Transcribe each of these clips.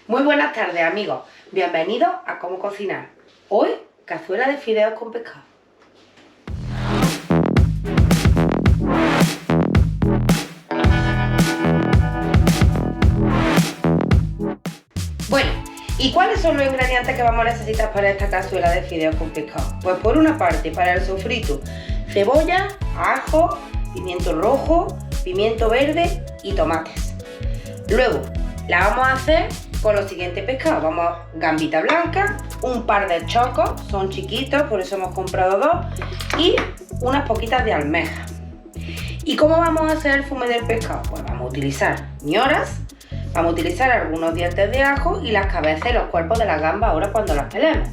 Muy buenas tardes, amigos. Bienvenidos a Cómo Cocinar. Hoy, cazuela de fideos con pescado. Bueno, ¿y cuáles son los ingredientes que vamos a necesitar para esta cazuela de fideos con pescado? Pues por una parte, para el sofrito, cebolla, ajo, pimiento rojo, pimiento verde y tomates. Luego, la vamos a hacer con los siguientes pescados. Vamos a gambita blanca, un par de chocos, son chiquitos, por eso hemos comprado dos, y unas poquitas de almejas. ¿Y cómo vamos a hacer el fumé del pescado? Pues vamos a utilizar ñoras, vamos a utilizar algunos dientes de ajo y las cabezas y los cuerpos de las gambas ahora cuando las pelemos.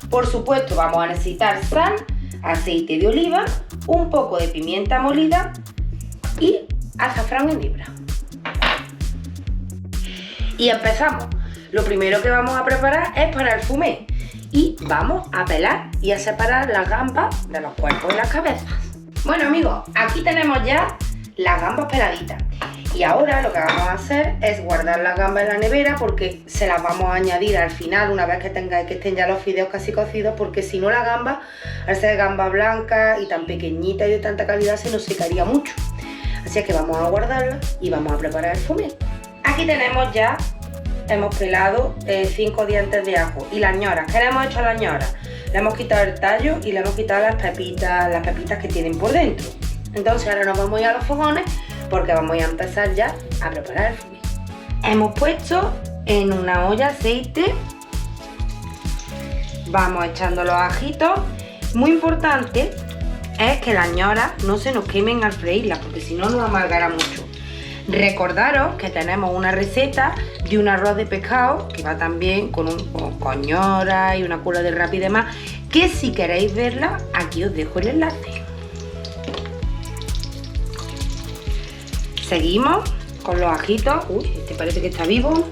Por supuesto, vamos a necesitar sal, aceite de oliva, un poco de pimienta molida y azafrán en libra. Y empezamos. Lo primero que vamos a preparar es para el fumé y vamos a pelar y a separar las gambas de los cuerpos y las cabezas. Bueno, amigos, aquí tenemos ya las gambas peladitas y ahora lo que vamos a hacer es guardar las gambas en la nevera porque se las vamos a añadir al final una vez que estén ya los fideos casi cocidos, porque si no la gamba, al ser gamba blanca y tan pequeñita y de tanta calidad, se nos secaría mucho. Así que vamos a guardarla y vamos a preparar el fumé. Aquí tenemos ya, hemos pelado 5 dientes de ajo y las ñoras. ¿Qué le hemos hecho a las ñoras? Le hemos quitado el tallo y le hemos quitado las pepitas que tienen por dentro. Entonces ahora nos vamos a ir a los fogones porque vamos a empezar ya a preparar el fumé. Hemos puesto en una olla aceite, vamos echando los ajitos. Muy importante es que las ñoras no se nos quemen al freírlas porque si no nos amargará mucho. Recordaros que tenemos una receta de un arroz de pescado que va también con ñoras y una cula de rap y demás, que si queréis verla, aquí os dejo el enlace. Seguimos con los ajitos. Uy, este parece que está vivo.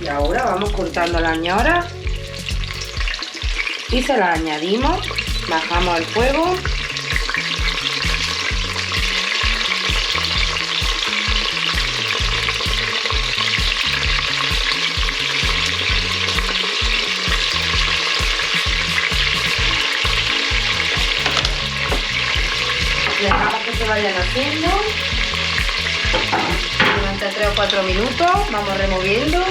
Y ahora vamos cortando las ñoras y se las añadimos, bajamos el fuego. Dejamos que se vayan haciendo durante 3 o 4 minutos, vamos removiendo.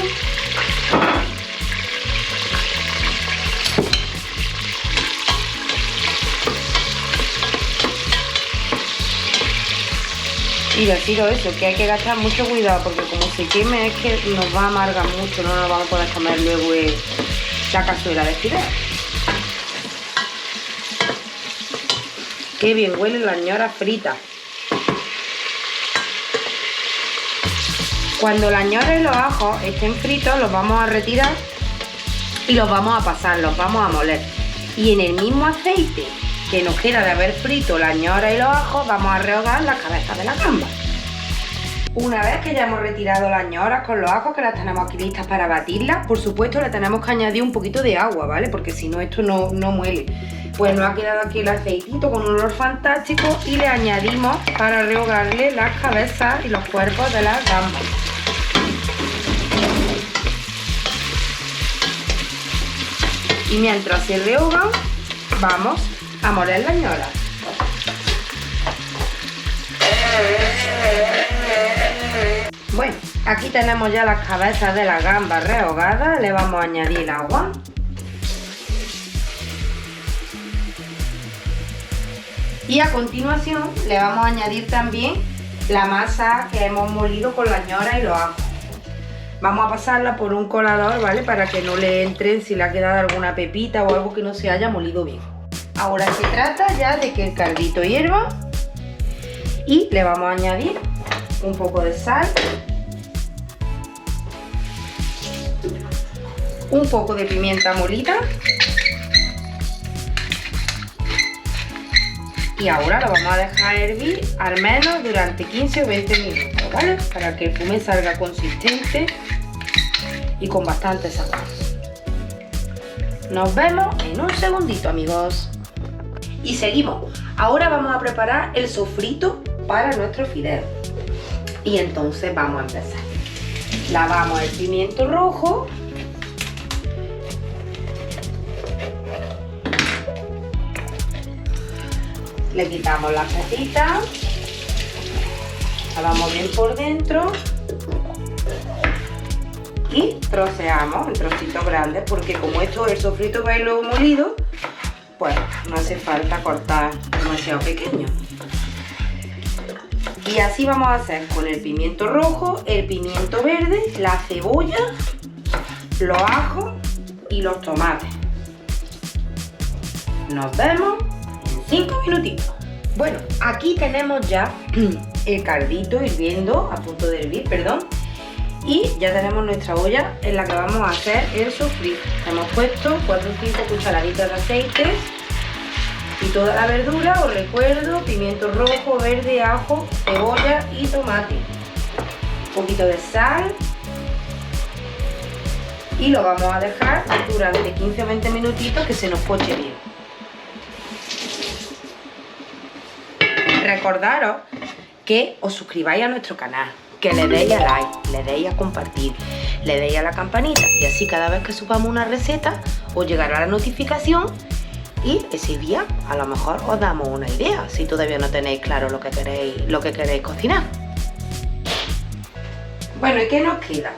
Y deciros eso, que hay que gastar mucho cuidado porque como se queme es que nos va a amargar mucho, no nos vamos a poder comer luego la cazuela de fideos. Qué bien huelen las ñoras fritas. Cuando las ñoras y los ajos estén fritos, los vamos a retirar y los vamos a pasar, los vamos a moler. Y en el mismo aceite que nos queda de haber frito las ñoras y los ajos, vamos a rehogar las cabezas de la gamba. Una vez que ya hemos retirado las ñoras con los ajos, que las tenemos aquí listas para batirlas, por supuesto le tenemos que añadir un poquito de agua, ¿vale? Porque si no esto no muele. Pues nos ha quedado aquí el aceitito con un olor fantástico y le añadimos para rehogarle las cabezas y los cuerpos de las gambas. Y mientras se rehogan, vamos a moler las ñoras. Bueno, aquí tenemos ya las cabezas de las gambas rehogadas, le vamos a añadir el agua. Y a continuación le vamos a añadir también la masa que hemos molido con las ñoras y los ajos. Vamos a pasarla por un colador, ¿vale? Para que no le entren si le ha quedado alguna pepita o algo que no se haya molido bien. Ahora se trata ya de que el caldito hierva y le vamos a añadir un poco de sal, un poco de pimienta molida y ahora lo vamos a dejar hervir al menos durante 15 o 20 minutos, ¿vale? Para que el fumé salga consistente y con bastante sabor. Nos vemos en un segundito, amigos. Y seguimos. Ahora vamos a preparar el sofrito para nuestros fideos. Y entonces vamos a empezar. Lavamos el pimiento rojo. Le quitamos las pepitas. Lavamos bien por dentro. Y troceamos en trocitos grandes, porque como esto es el sofrito va a ir luego molido, pues no hace falta cortar demasiado pequeño. Y así vamos a hacer con el pimiento rojo, el pimiento verde, la cebolla, los ajos y los tomates. Nos vemos en 5 minutitos. Bueno, aquí tenemos ya el caldito hirviendo, a punto de hervir, perdón. Y ya tenemos nuestra olla en la que vamos a hacer el sofrito. Hemos puesto 4 o 5 cucharaditas de aceite y toda la verdura, os recuerdo, pimiento rojo, verde, ajo, cebolla y tomate. Un poquito de sal y lo vamos a dejar durante 15 o 20 minutitos que se nos poche bien. Recordaros que os suscribáis a nuestro canal, que le deis a like, le deis a compartir, le deis a la campanita y así cada vez que subamos una receta os llegará la notificación y ese día a lo mejor os damos una idea si todavía no tenéis claro lo que queréis cocinar. Bueno, ¿y qué nos queda?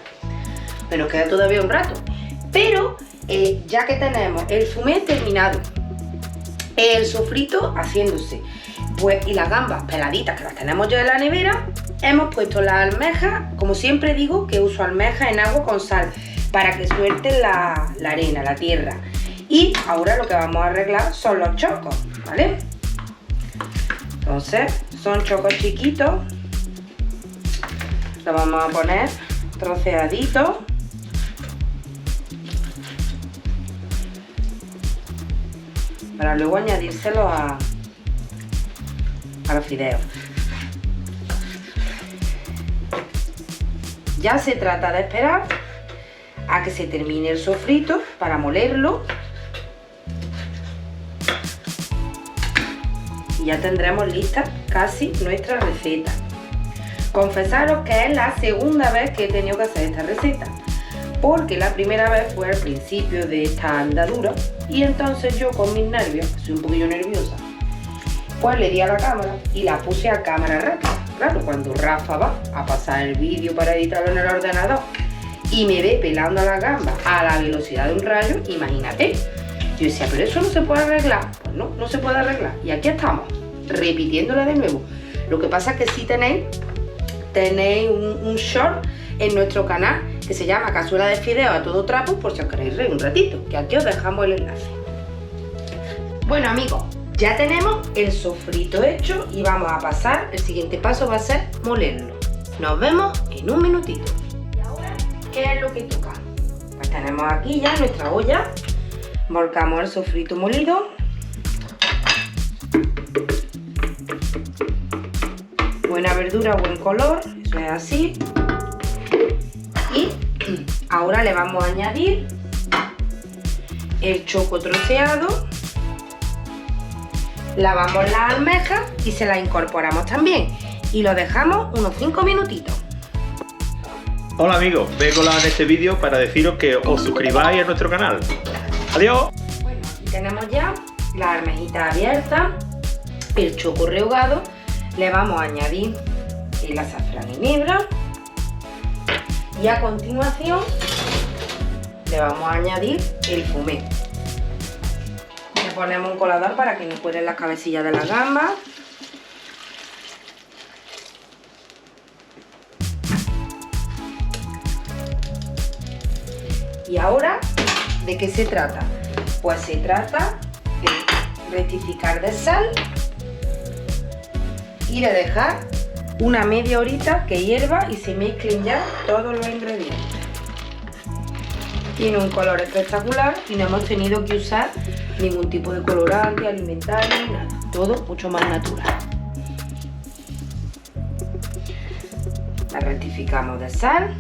Pues nos queda todavía un rato, pero ya que tenemos el fumé terminado, el sofrito haciéndose, pues, y las gambas peladitas que las tenemos ya en la nevera, hemos puesto las almejas. Como siempre digo que uso almejas en agua con sal para que suelten la arena, la tierra. Y ahora lo que vamos a arreglar son los chocos, ¿vale? Entonces son chocos chiquitos, los vamos a poner troceaditos. Para luego añadírselo a los fideos. Ya se trata de esperar a que se termine el sofrito para molerlo. Y ya tendremos lista casi nuestra receta. Confesaros que es la segunda vez que he tenido que hacer esta receta, porque la primera vez fue al principio de esta andadura y entonces yo con mis nervios, soy un poquillo nerviosa, pues le di a la cámara y la puse a cámara rápida. Claro, cuando Rafa va a pasar el vídeo para editarlo en el ordenador y me ve pelando a la gamba a la velocidad de un rayo, imagínate. Yo decía, pero eso no se puede arreglar. Pues no, no se puede arreglar. Y aquí estamos, repitiéndola de nuevo. Lo que pasa es que sí tenéis un short en nuestro canal que se llama Cazuela de Fideos a todo trapo, por si os queréis reír un ratito, que aquí os dejamos el enlace. Bueno, amigos, ya tenemos el sofrito hecho y vamos a pasar, el siguiente paso va a ser molerlo. Nos vemos en un minutito. Y ahora, ¿qué es lo que toca? Pues tenemos aquí ya nuestra olla, volcamos el sofrito molido. Buena verdura, buen color, eso es así. Y ahora le vamos a añadir el choco troceado. Lavamos las almejas y se las incorporamos también. Y lo dejamos unos 5 minutitos. Hola amigos, vengo en este vídeo para deciros que os suscribáis a nuestro canal. ¡Adiós! Bueno, aquí tenemos ya la almejita abierta, el choco rehogado. Le vamos a añadir el azafrán en hebra. Y a continuación le vamos a añadir el fumé. Le ponemos un colador para que no cuelen las cabecillas de la gamba. Y ahora, ¿de qué se trata? Pues se trata de rectificar de sal y de dejar una media horita que hierva y se mezclen ya todos los ingredientes. Tiene un color espectacular y no hemos tenido que usar ningún tipo de colorante alimentario ni nada, todo mucho más natural. La rectificamos de sal,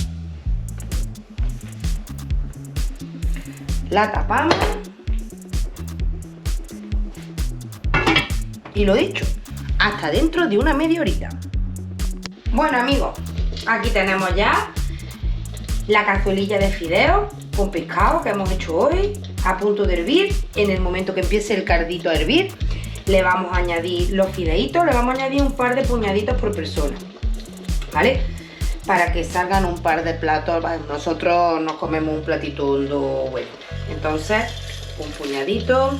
la tapamos y lo dicho, hasta dentro de una media horita. Bueno amigos, aquí tenemos ya la cazuelilla de fideos con pescado que hemos hecho hoy, a punto de hervir. En el momento que empiece el caldito a hervir, le vamos a añadir los fideitos, le vamos a añadir un par de puñaditos por persona, ¿vale? Para que salgan un par de platos. Nosotros nos comemos un platito hondo, bueno. Entonces, un puñadito,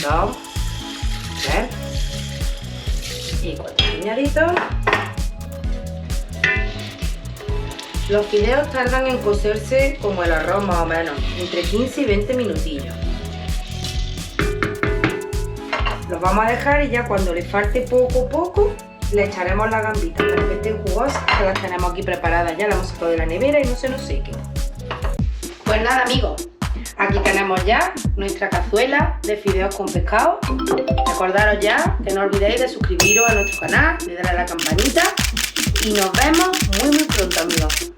2, 3 y 4 puñaditos. Los fideos tardan en cocerse como el arroz más o menos, entre 15 y 20 minutillos. Los vamos a dejar y ya cuando les falte poco, le echaremos las gambitas para que estén jugosas, que las tenemos aquí preparadas ya, las hemos sacado de la nevera y no se nos sequen. Pues nada, amigos, aquí tenemos ya nuestra cazuela de fideos con pescado. Recordaros ya que no olvidéis de suscribiros a nuestro canal, de darle a la campanita y nos vemos muy pronto, amigos.